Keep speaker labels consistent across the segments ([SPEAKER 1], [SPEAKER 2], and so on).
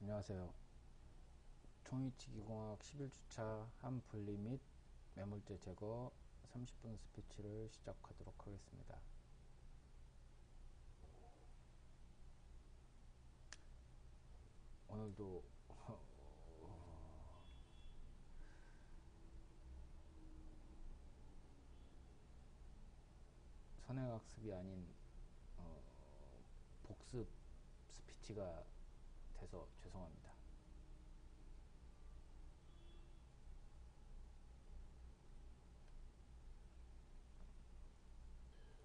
[SPEAKER 1] 안녕하세요. 종이치기공학 11주차 함분리 및 매몰제 제거 30분 스피치를 시작하도록 하겠습니다. 오늘도 선행학습이 아닌 복습 스피치가 돼서 죄송합니다.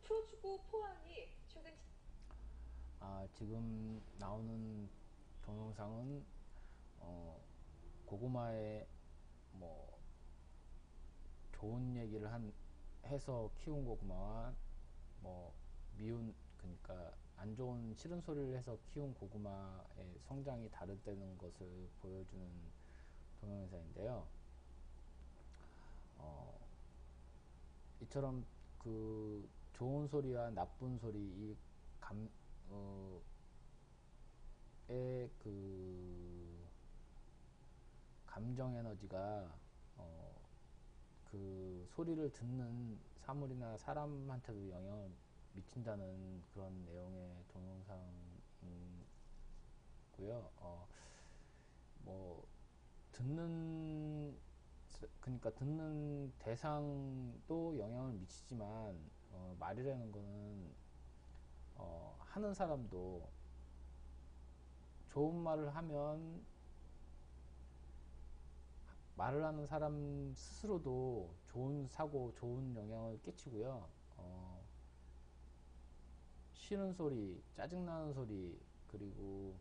[SPEAKER 2] 프로축구 포항이 최근
[SPEAKER 1] 지금 나오는 동영상은 고구마에 뭐 좋은 얘기를 해서 키운 고구마와 뭐 미운, 그러니까 안 좋은 싫은 소리를 해서 키운 고구마의 성장이 다르다는 것을 보여주는 동영상인데요. 이처럼 그 좋은 소리와 나쁜 소리 이 감, 어, 그 감정 에너지가 그 소리를 듣는 사물이나 사람한테도 영향을 미친다는 그런 내용의 동영상이고요. 뭐 듣는, 그러니까 듣는 대상도 영향을 미치지만 말이라는 거는 하는 사람도 좋은 말을 하면 말을 하는 사람 스스로도 좋은 사고, 좋은 영향을 끼치고요. 싫은 소리, 짜증나는 소리, 그리고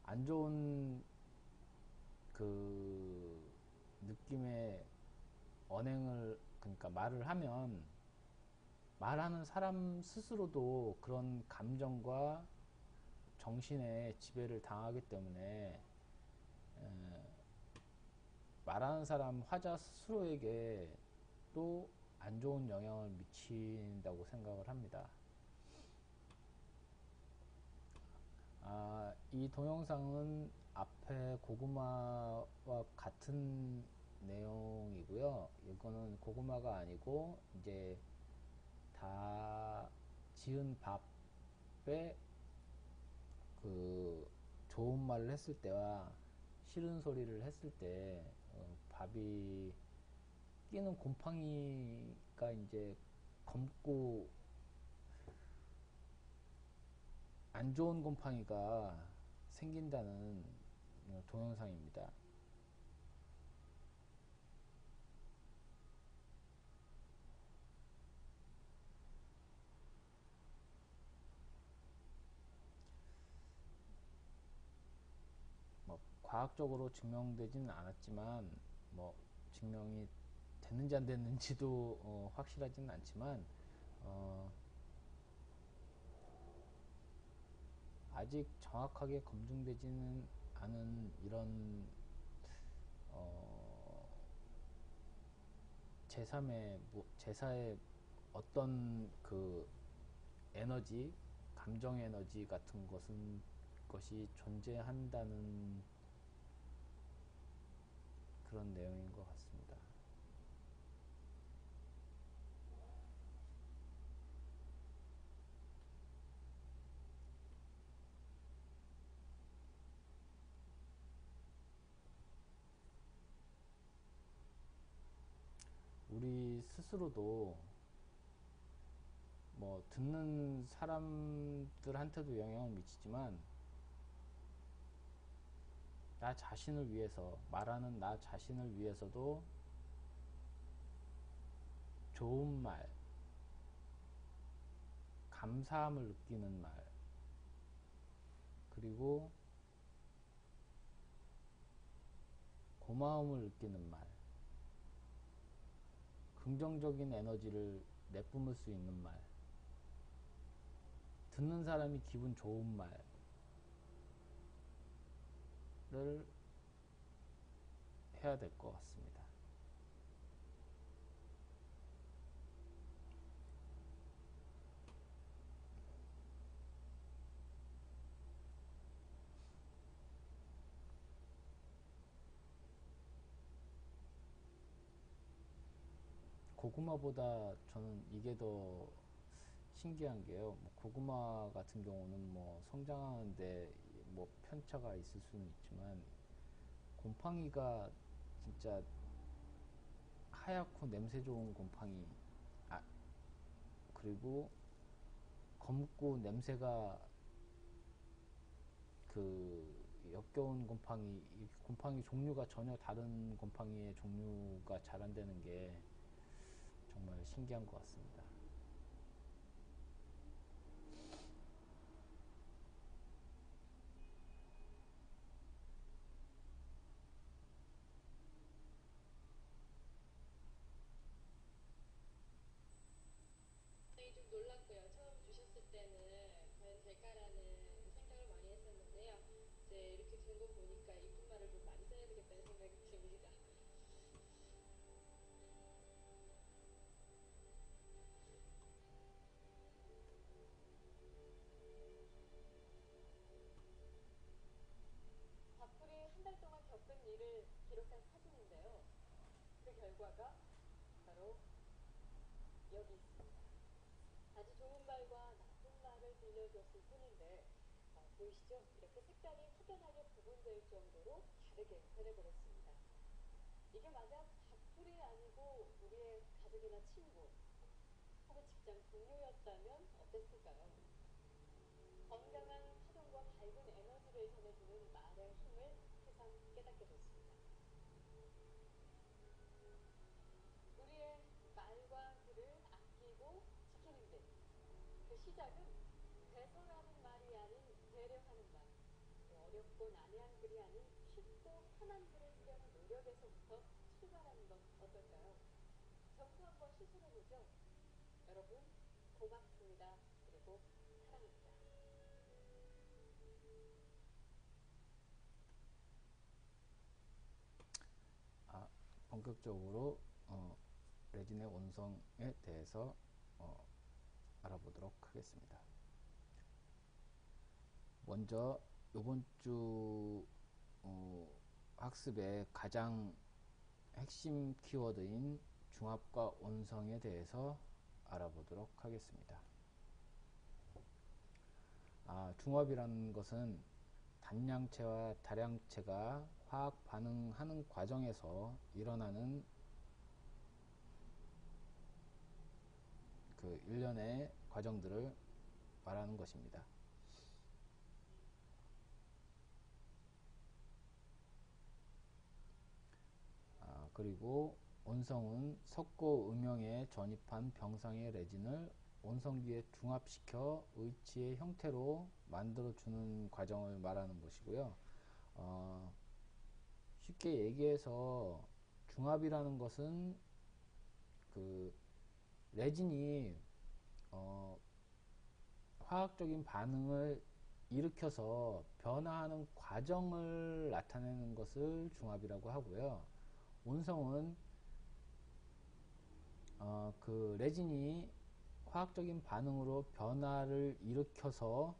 [SPEAKER 1] 안 좋은 그 느낌의 언행을, 그러니까 말을 하면 말하는 사람 스스로도 그런 감정과 정신에 지배를 당하기 때문에 말하는 사람 화자 스스로에게 또 안 좋은 영향을 미친다고 생각을 합니다. 이 동영상은 앞에 고구마와 같은 내용이고요. 이거는 고구마가 아니고 이제 다 지은 밥에 그 좋은 말을 했을 때와 싫은 소리를 했을 때 밥이 끼는 곰팡이가 이제 검고 안 좋은 곰팡이가 생긴다는 동영상입니다. 뭐 과학적으로 증명되지는 않았지만 뭐 증명이 됐는지 안 됐는지도 확실하지는 않지만 어, 아직 정확하게 검증되지는 않은 이런 어, 제사의 어떤 그 에너지, 감정 에너지 같은 것이 존재한다는 그런 내용인 것 같습니다. 우리 스스로도 뭐 듣는 사람들한테도 영향을 미치지만 나 자신을 위해서, 말하는 나 자신을 위해서도 좋은 말, 감사함을 느끼는 말, 그리고 고마움을 느끼는 말, 긍정적인 에너지를 내뿜을 수 있는 말, 듣는 사람이 기분 좋은 말을 해야 될 것 같습니다. 고구마보다 저는 이게 더 신기한 게요. 뭐 고구마 같은 경우는 뭐 성장하는데 뭐 편차가 있을 수는 있지만 곰팡이가 진짜 하얗고 냄새 좋은 곰팡이, 아, 그리고 검고 냄새가 그 역겨운 곰팡이, 이 곰팡이 종류가 전혀 다른 곰팡이의 종류가 자란다는 게 정말 신기한 것 같습니다.
[SPEAKER 2] 굉장히 좀 놀랐고요. 처음 주셨을 때는 과연 될까라는 생각을 많이 했었는데요. 이제 이렇게 된 거 보니까 이쁜 말을 좀 많이 써야 되겠다는 생각이 듭니다. 밥풀이 한 달 동안 겪은 일을 기록한 사진인데요. 그 결과가 바로 여기 있습니다. 아주 좋은 말과 나쁜 말을 들려줬을 뿐인데 보이시죠? 이렇게 색깔이 확연하게 구분될 정도로 다르게 변해버렸습니다. 이게 만약 밥풀이 아니고 우리의 가족이나 친구 혹은 직장 동료였다면 어땠을까요? 건강한 파동과 밝은 에너지를 전해주는 말의 힘을 새삼 깨닫게 됐습니다. 우리의 말과 글을 아끼고 지키는 길. 그 시작은 배설하는 말이 아닌 배려하는 말. 어렵고 난해한 글이 아닌 쉽고 편한 글을 쓰려는 노력에서부터 출발하는 건 어떨까요? 저부터 한번 시술해보죠. 여러분, 고맙습니다. 그리고 사랑합니다.
[SPEAKER 1] 아, 본격적으로 레진의 원성에 대해서 어, 알아보도록 하겠습니다. 먼저 이번 주 학습의 가장 핵심 키워드인 중합과 원성에 대해서 알아보도록 하겠습니다. 중합이라는 것은 단량체와 다량체가 화학 반응하는 과정에서 일어나는 그 일련의 과정들을 말하는 것입니다. 그리고 온성은 석고 음영에 전입한 병상의 레진을 온성기에 중합시켜 의치의 형태로 만들어주는 과정을 말하는 것이고요. 쉽게 얘기해서 중합이라는 것은 그 레진이 화학적인 반응을 일으켜서 변화하는 과정을 나타내는 것을 중합이라고 하고요. 온성은 그 레진이 화학적인 반응으로 변화를 일으켜서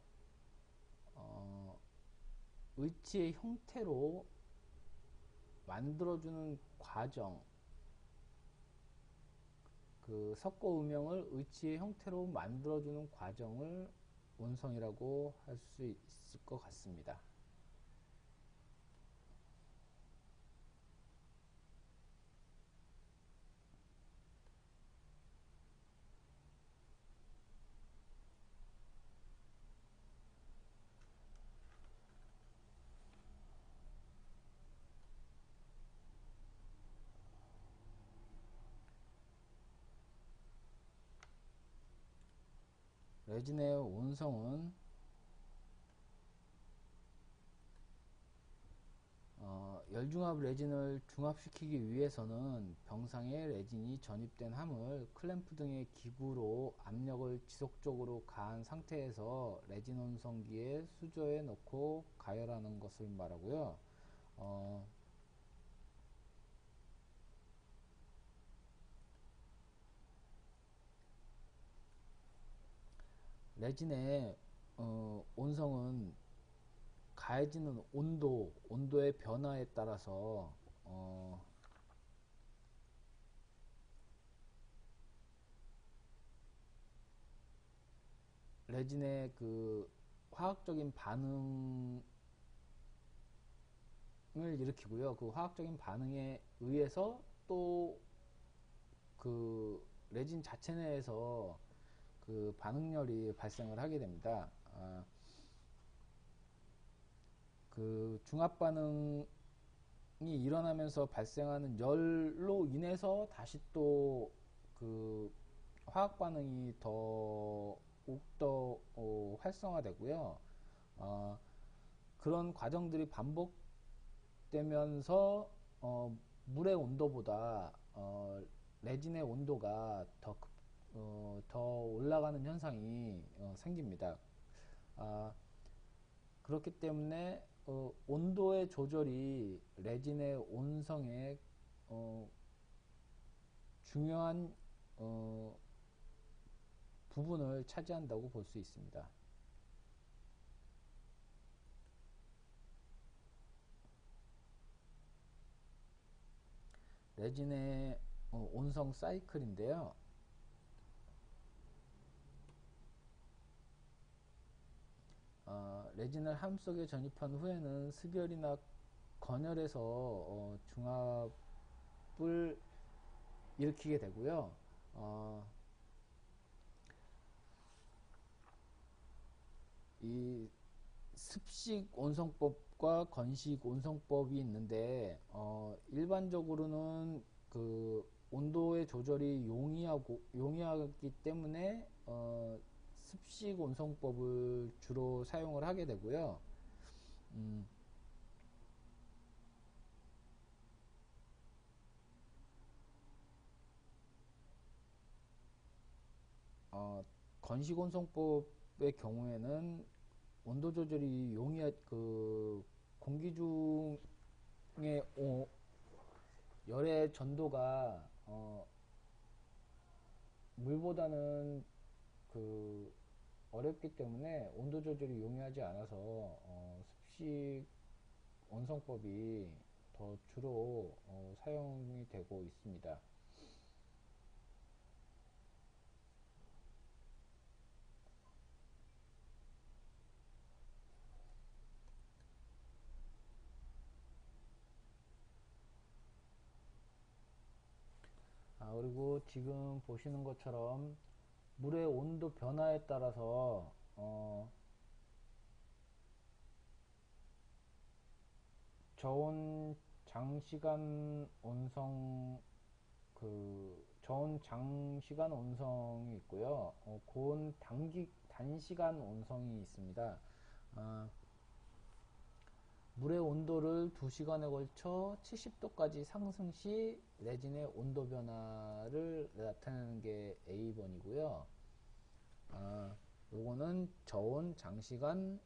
[SPEAKER 1] 의치의 형태로 만들어주는 과정, 그 석고 음영을 의치의 형태로 만들어주는 과정을 온성이라고 할 수 있을 것 같습니다. 레진의 온성은 열중합 레진을 중합시키기 위해서는 병상에 레진이 전입된 함을 클램프 등의 기구로 압력을 지속적으로 가한 상태에서 레진 온성기에 수조에 넣고 가열하는 것을 말하고요. 레진의 온성은 가해지는 온도의 변화에 따라서 레진의 그 화학적인 반응을 일으키고요. 그 화학적인 반응에 의해서 또 그 레진 자체 내에서 그 반응열이 발생을 하게 됩니다. 그 중합 반응이 일어나면서 발생하는 열로 인해서 다시 또 그 화학 반응이 더욱더 활성화되고요. 그런 과정들이 반복되면서 물의 온도보다 레진의 온도가 더 올라가는 현상이 생깁니다. 그렇기 때문에 온도의 조절이 레진의 온성에 중요한 부분을 차지한다고 볼 수 있습니다. 레진의 온성 사이클인데요. 레진을 함 속에 전입한 후에는 습열이나 건열해서 중합을 일으키게 되고요. 이 습식 온성법과 건식 온성법이 있는데 일반적으로는 그 온도의 조절이 용이하기 때문에 습식 온성법을 주로 사용을 하게 되고요. 건식 온성법의 경우에는 온도 조절이 그 공기 중에 열의 전도가 물보다는 그 어렵기 때문에 온도 조절이 용이하지 않아서 습식 온성법이 더 주로 사용이 되고 있습니다. 그리고 지금 보시는 것처럼 물의 온도 변화에 따라서 저온 장시간 온성 저온 장시간 온성이 있고요. 고온 단시간 온성이 있습니다. 물의 온도를 2시간에 걸쳐 70도까지 상승 시 레진의 온도 변화를 나타내는 게 A번이고요. 요거는 저온 장시간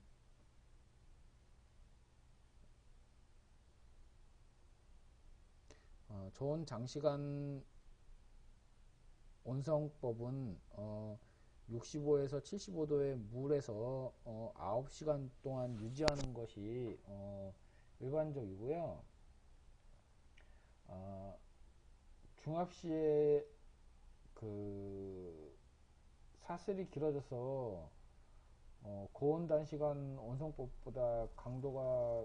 [SPEAKER 1] 저온 장시간 온성법은 65에서 75도의 물에서 9시간 동안 유지하는 것이 일반적이고요. 중합 시에 그 사슬이 길어져서 고온 단시간 온성법보다 강도가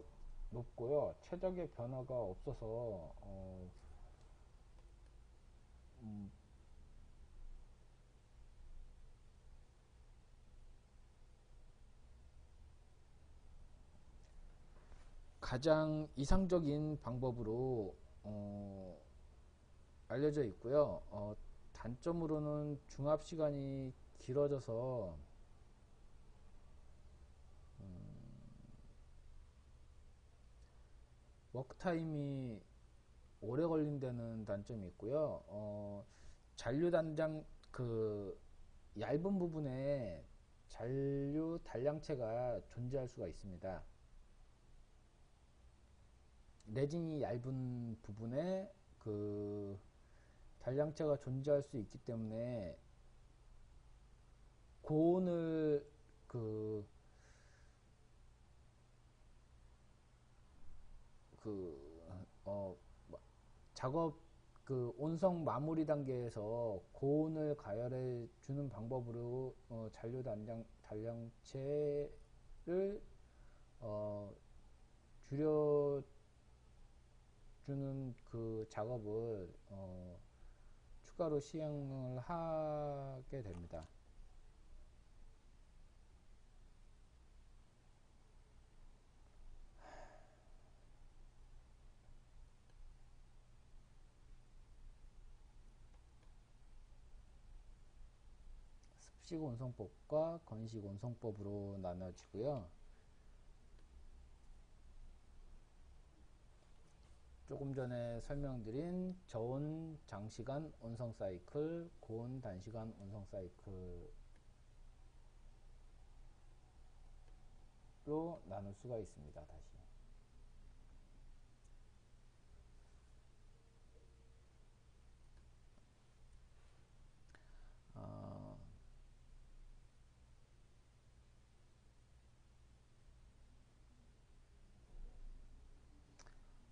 [SPEAKER 1] 높고요. 최적의 변화가 없어서 가장 이상적인 방법으로 알려져 있고요. 단점으로는 중합 시간이 길어져서 워크 타임이 오래 걸린다는 단점이 있고요. 잔류 단장 그 얇은 부분에 잔류 단량체가 존재할 수가 있습니다. 레진이 얇은 부분에 그 단량체가 존재할 수 있기 때문에 고온을 그 작업 그 온성 마무리 단계에서 고온을 가열해 주는 방법으로 잔류 잔량체를 줄여주는 그 작업을 추가로 시행을 하게 됩니다. 습식 온성법과 건식 온성법으로 나눠지고요. 조금 전에 설명드린 저온 장시간 온성 사이클, 고온 단시간 온성 사이클로 나눌 수가 있습니다. 다시. 어,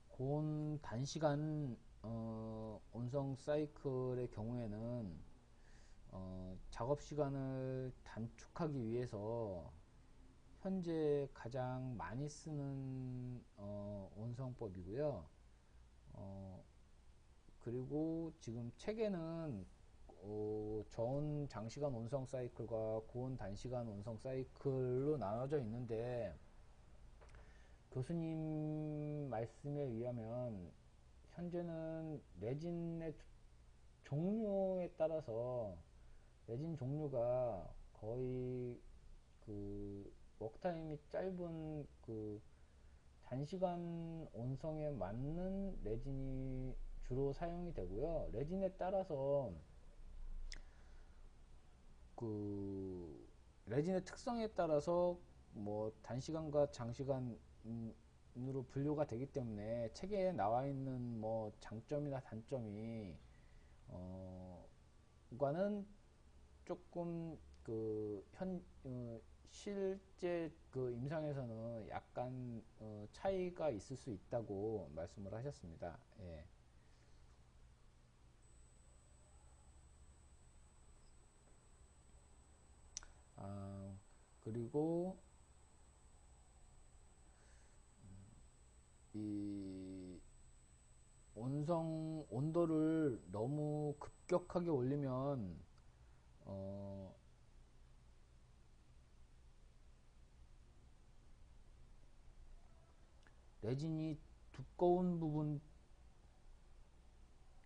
[SPEAKER 1] 고온 단시간 온성 사이클의 경우에는 작업 시간을 단축하기 위해서 현재 가장 많이 쓰는 온성법이고요. 그리고 지금 책에는 저온 장시간 온성 사이클과 고온 단시간 온성 사이클로 나눠져 있는데, 교수님 말씀에 의하면 현재는 레진의 종류에 따라서 레진 종류가 거의 그 워크타임이 짧은 그 단시간 온성에 맞는 레진이 주로 사용이 되고요. 레진에 따라서 그 레진의 특성에 따라서 뭐 단시간과 장시간으로 분류가 되기 때문에 책에 나와 있는 뭐 장점이나 단점이 과는 조금 실제 그 임상에서는 약간 차이가 있을 수 있다고 말씀을 하셨습니다. 예. 그리고 이 온성 온도를 너무 급격하게 올리면 어, 레진이 두꺼운 부분,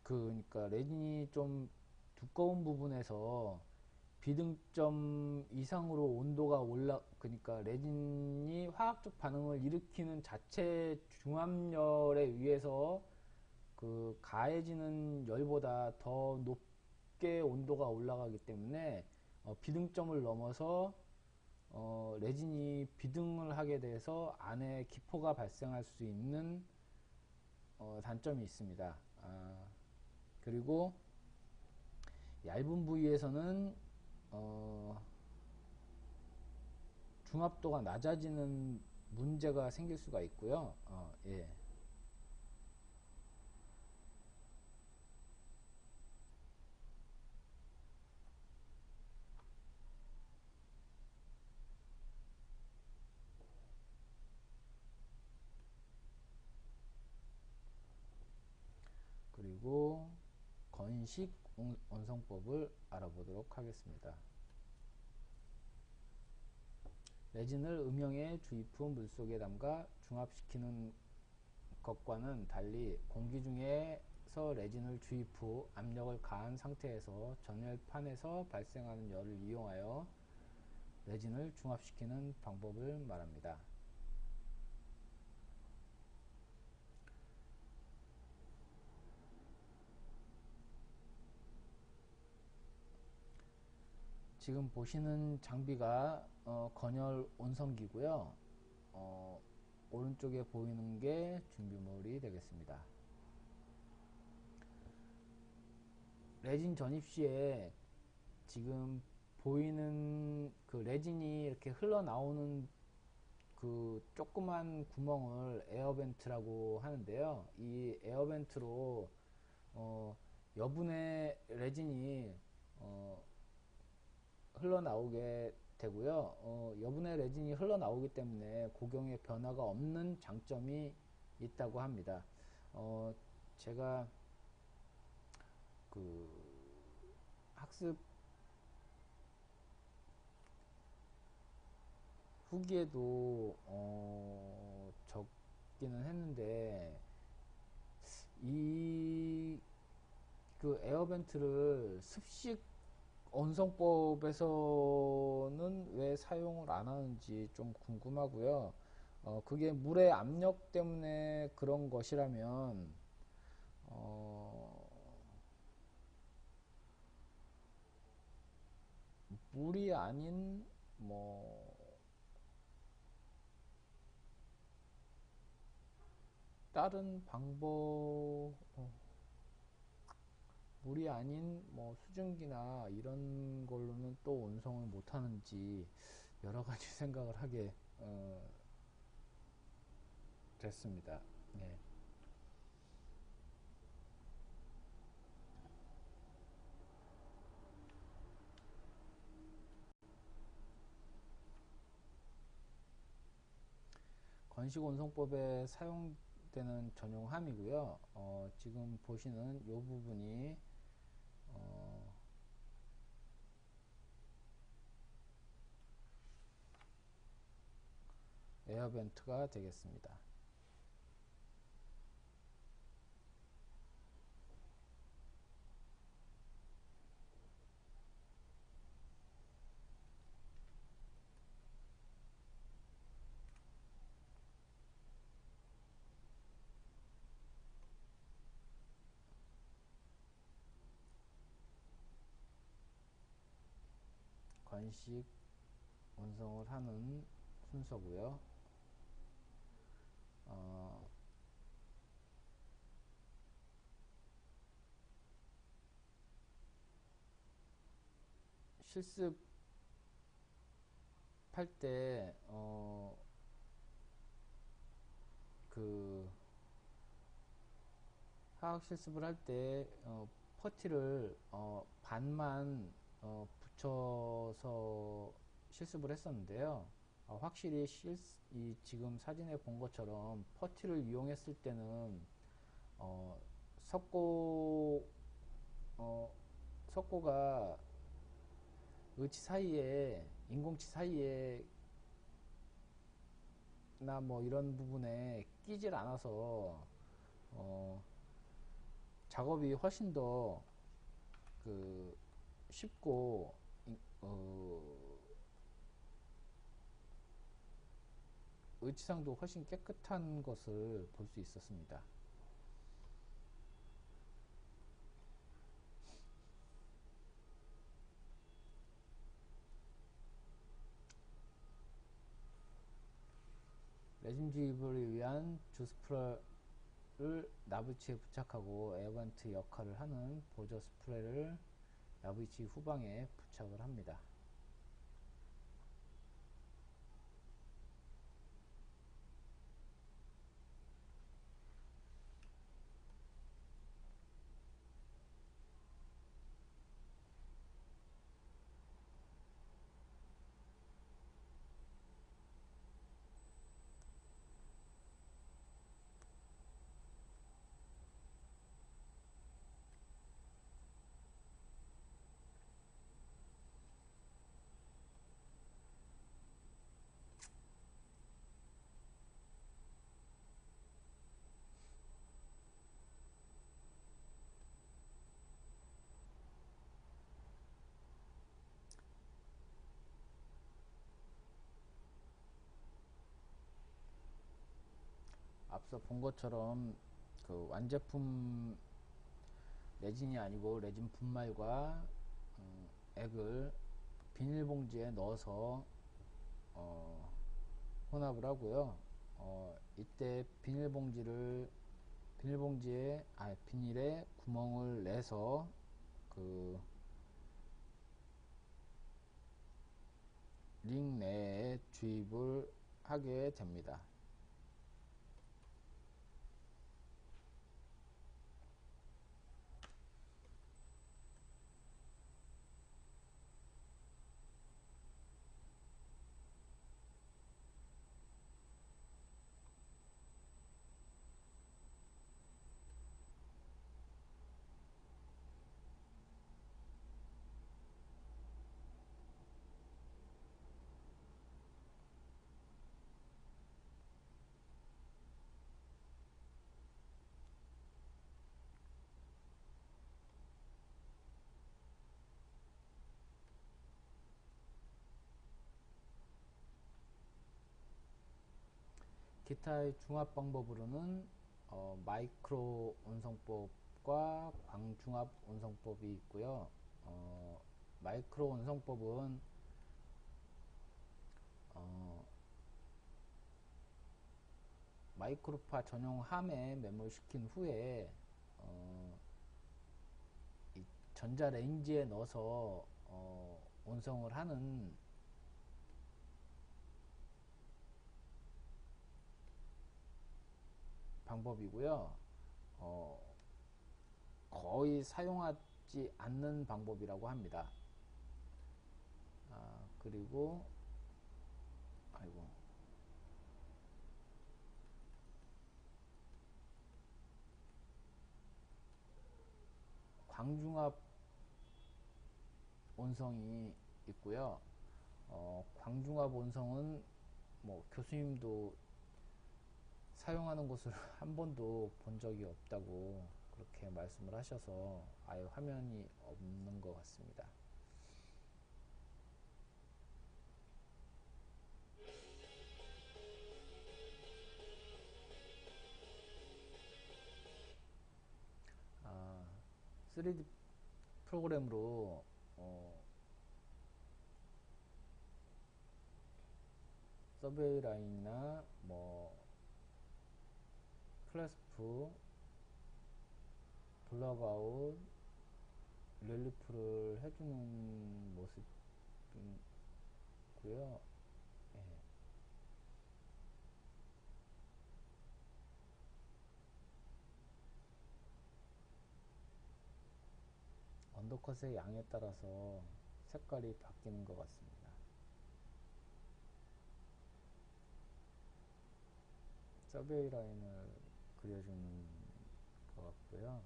[SPEAKER 1] 그러니까 레진이 좀 두꺼운 부분에서 비등점 이상으로 온도가 그러니까 레진이 화학적 반응을 일으키는 자체 중압열에 의해서 그 가해지는 열보다 더 높게 온도가 올라가기 때문에 비등점을 넘어서 레진이 비등을 하게 돼서 안에 기포가 발생할 수 있는 단점이 있습니다. 그리고 얇은 부위에서는 중압도가 낮아지는 문제가 생길 수가 있고요. 예. 그리고 건식 온성법을 알아보도록 하겠습니다. 레진을 음영의 주입 후 물속에 담가 중압시키는 것과는 달리 공기 중에서 레진을 주입 후 압력을 가한 상태에서 전열판에서 발생하는 열을 이용하여 레진을 중압시키는 방법을 말합니다. 지금 보시는 장비가 건열 온성기고요. 오른쪽에 보이는 게 준비물이 되겠습니다. 레진 전입 시에 지금 보이는 그 레진이 이렇게 흘러나오는 그 조그만 구멍을 에어벤트라고 하는데요. 이 에어벤트로 여분의 레진이 흘러나오게 되고요. 여분의 레진이 흘러나오기 때문에 고경에 변화가 없는 장점이 있다고 합니다. 제가 그 학습 후기에도 적기는 했는데 이 그 에어벤트를 습식 온성법에서는 왜 사용을 안 하는지 좀 궁금하고요. 그게 물의 압력 때문에 그런 것이라면 물이 아닌 뭐 다른 방법, 물이 아닌 뭐 수증기나 이런 걸로는 또 온성을 못 하는지 여러 가지 생각을 하게 됐습니다. 네. 건식 온성법에 사용되는 전용함이고요. 지금 보시는 이 부분이 에어벤트가 되겠습니다. 건식 온성을 하는 순서고요. 실습할 때 그 화학 실습을 할 때 퍼티를 반만 붙여서 실습을 했었는데요. 확실히 이 지금 사진에 본 것처럼 퍼티를 이용했을 때는 석고 석고가 의치 사이에 인공치 사이에 나 뭐 이런 부분에 끼질 않아서 작업이 훨씬 더 그 쉽고 의치상도 훨씬 깨끗한 것을 볼 수 있었습니다. 레진 주입을 위한 주스프레를 나부치에 부착하고 에어벤트 역할을 하는 보조 스프레를 나부치 후방에 부착을 합니다. 앞서 본 것처럼 그 완제품 레진이 아니고 레진 분말과 액을 비닐봉지에 넣어서 혼합을 하고요. 이때 비닐에 구멍을 내서 그 링 내에 주입을 하게 됩니다. 기타의 중합 방법으로는 마이크로 운송법과 광중합 운송법이 있고요. 마이크로 운송법은 마이크로파 전용 함에 매몰시킨 후에 이 전자 레인지에 넣어서 운송을 하는 방법이고요. 거의 사용하지 않는 방법이라고 합니다. 그리고 아이고 광중합 온성이 있고요. 광중합 온성은 뭐 교수님도 사용하는 곳을 한 번도 본 적이 없다고 그렇게 말씀을 하셔서 아예 화면이 없는 것 같습니다. 아, 3D 프로그램으로 서베이 라인이나 뭐 클래스프, 블럭아웃, 렐리프를 해주는 모습이고요. 예. 언더컷의 양에 따라서 색깔이 바뀌는 것 같습니다. 서베이 라인을 그려주는 것 같고요.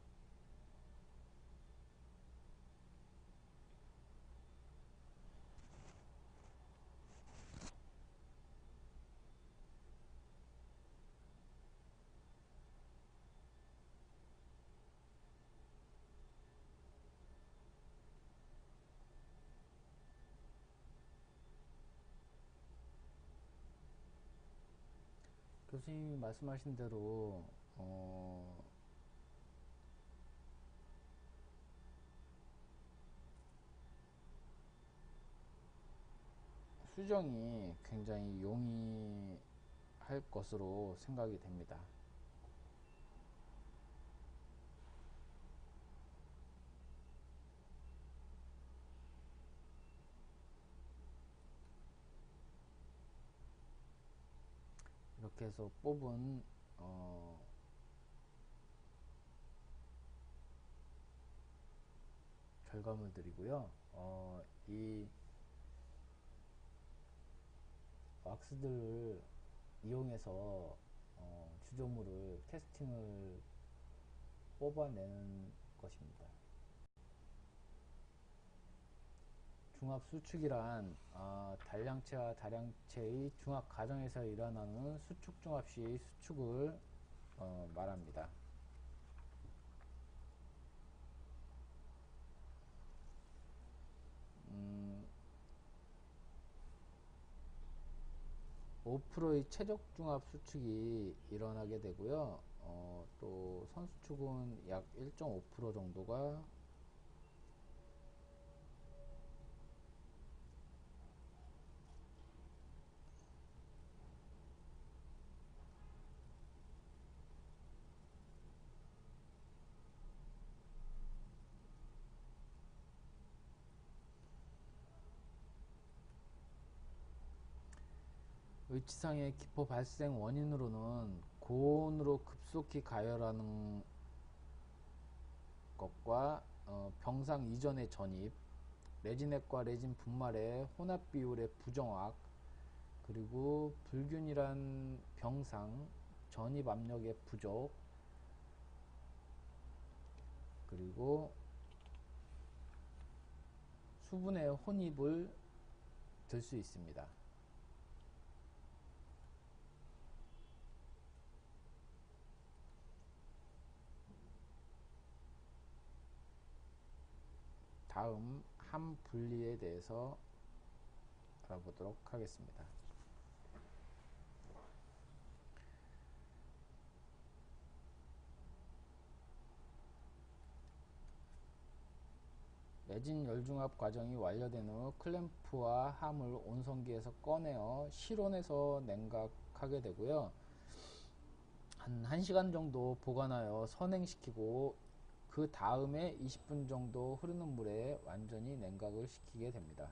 [SPEAKER 1] 교수님이 말씀하신 대로 수정이 굉장히 용이할 것으로 생각이 됩니다. 이렇게 해서 뽑은 결과물들이고요. 이 왁스들을 이용해서 주조물을 캐스팅을 뽑아내는 것입니다. 중합 수축이란 단량체와 다량체의 중합 과정에서 일어나는 수축 중합 시의 수축을 말합니다. 음, 5%의 최적 중합 수축이 일어나게 되고요. 또 선수축은 약 1.5% 정도가 위치상의 기포 발생 원인으로는 고온으로 급속히 가열하는 것과 병상 이전의 전입, 레진액과 레진 분말의 혼합 비율의 부정확, 그리고 불균일한 병상 전입 압력의 부족, 그리고 수분의 혼입을 들 수 있습니다. 다음 함 분리에 대해서 알아보도록 하겠습니다. 레진 열중합 과정이 완료된 후 클램프와 함을 온선기에서 꺼내어 실온에서 냉각하게 되고요. 한 1시간 정도 보관하여 선행시키고 그 다음에 20분 정도 흐르는 물에 완전히 냉각을 시키게 됩니다.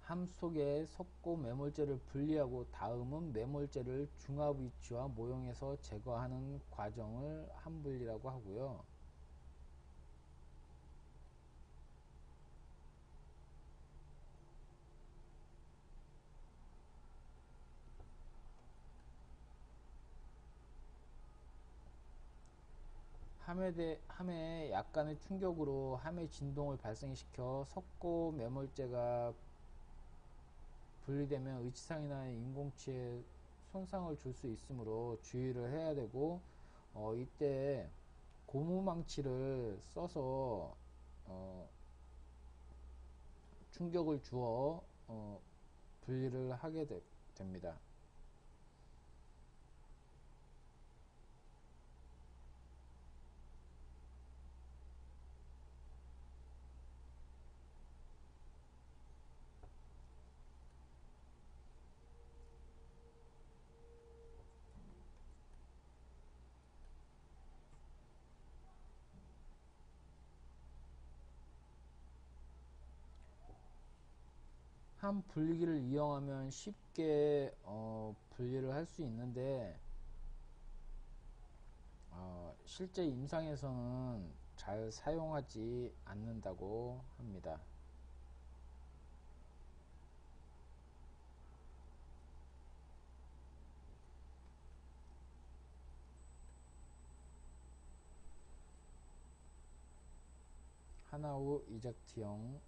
[SPEAKER 1] 함 속에 석고 매몰제를 분리하고 다음은 매몰제를 중합 위치와 모형에서 제거하는 과정을 함분리라고 하고요. 함에 약간의 충격으로 함의 진동을 발생시켜 석고 매몰제가 분리되면 의치상이나 인공치에 손상을 줄 수 있으므로 주의를 해야 되고, 이때 고무망치를 써서 충격을 주어 분리를 하게 됩니다. 함 분리기를 이용하면 쉽게 분리를 할 수 있는데, 실제 임상에서는 잘 사용하지 않는다고 합니다. 하나후 이젝트형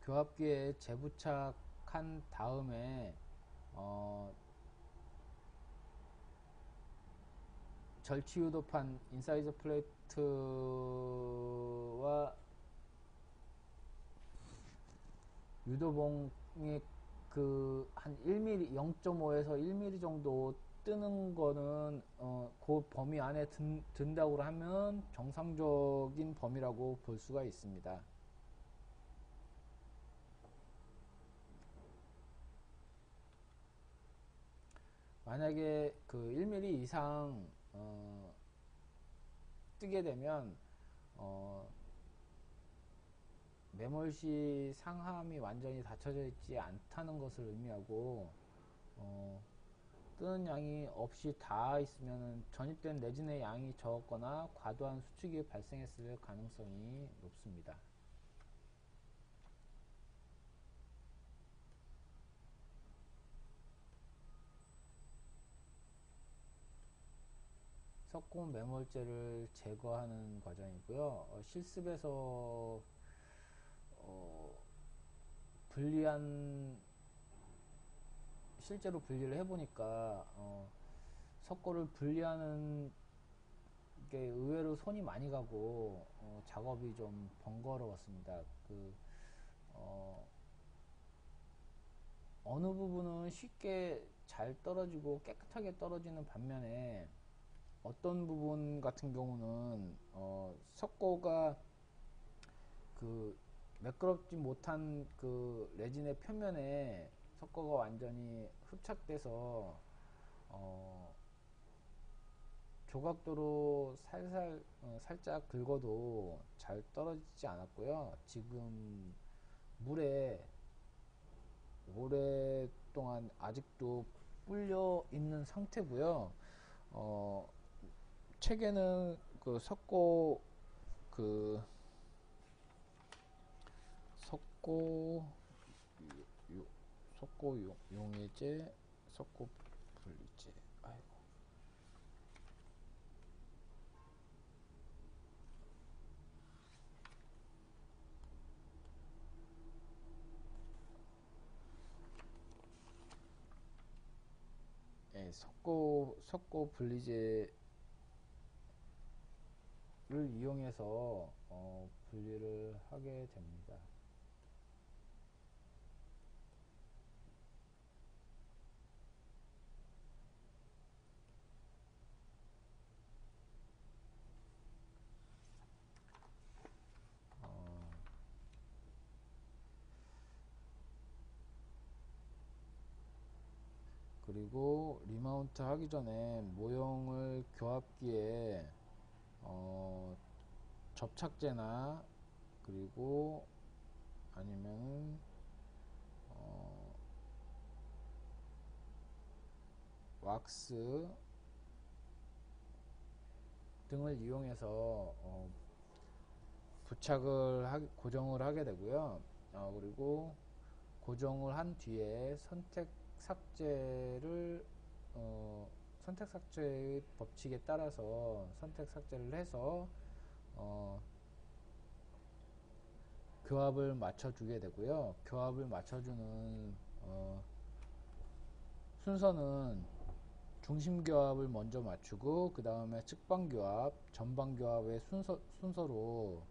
[SPEAKER 1] 교합기에 재부착한 다음에 절취유도판 인사이저 플레이트와 유도봉이 그 한 1mm, 0.5에서 1mm 정도 뜨는 거는 그 범위 안에 든다고 하면 정상적인 범위라고 볼 수가 있습니다. 만약에 그 1mm 이상 뜨게 되면 매몰 시 상함이 완전히 닫혀져 있지 않다는 것을 의미하고, 뜨는 양이 없이 닿아 있으면 전입된 레진의 양이 적었거나 과도한 수축이 발생했을 가능성이 높습니다. 석고 매몰제를 제거하는 과정이고요. 실습에서 분리한 실제로 분리를 해보니까 석고를 분리하는 게 의외로 손이 많이 가고 작업이 좀 번거로웠습니다. 어느 부분은 쉽게 잘 떨어지고 깨끗하게 떨어지는 반면에 어떤 부분 같은 경우는 석고가 그 매끄럽지 못한 그 레진의 표면에 석고가 완전히 흡착돼서 조각도로 살짝 긁어도 잘 떨어지지 않았고요. 지금 물에 오랫동안 아직도 불려 있는 상태고요. 책에는 그 그 석고 석고 용해제, 석고 분리제. 아이고. 석고 분리제를 이용해서 분리를 하게 됩니다. 그리고 리마운트 하기 전에 모형을 교합기에 접착제나 그리고 아니면 왁스 등을 이용해서 고정을 하게 되고요. 그리고 고정을 한 뒤에 선택 삭제의 법칙에 따라서 선택 삭제를 해서 교합을 맞춰주게 되고요. 교합을 맞춰주는 순서는 중심 교합을 먼저 맞추고 그 다음에 측방 교합, 전방 교합의 순서로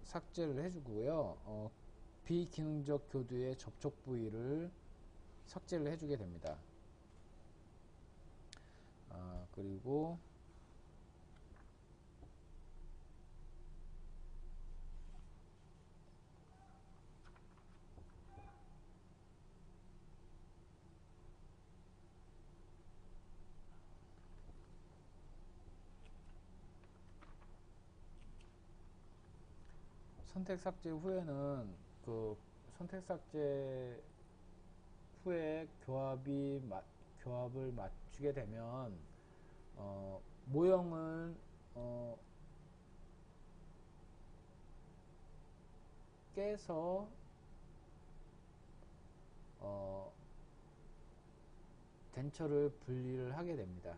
[SPEAKER 1] 삭제를 해주고요. 비기능적 교두의 접촉 부위를 삭제를 해주게 됩니다. 그리고 선택 삭제 후에는 선택 삭제 후에 교합을 맞추게 되면 모형을 깨서 덴처를 분리를 하게 됩니다.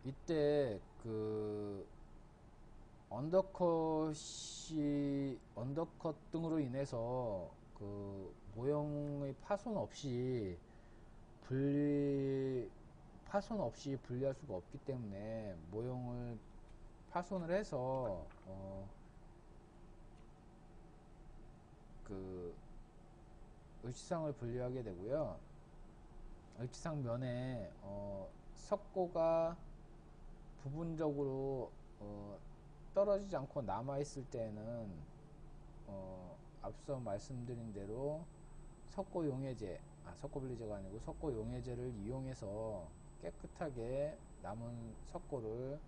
[SPEAKER 1] 이때 언더컷 등으로 인해서 모형의 파손 없이 분리할 수가 없기 때문에 모형을 파손을 해서 을지상을 분리하게 되고요. 을지상 면에 석고가 부분적으로 떨어지지 않고 남아 있을 때에는 앞서 말씀드린 대로 석고 분리제가 아니고 석고 용해제를 이용해서 깨끗하게 남은 석고를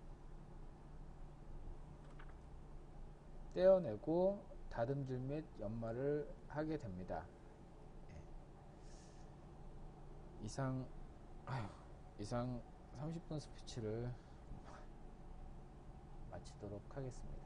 [SPEAKER 1] 떼어내고 다듬질 및 연마를 하게 됩니다. 이상 30분 스피치를 마치도록 하겠습니다.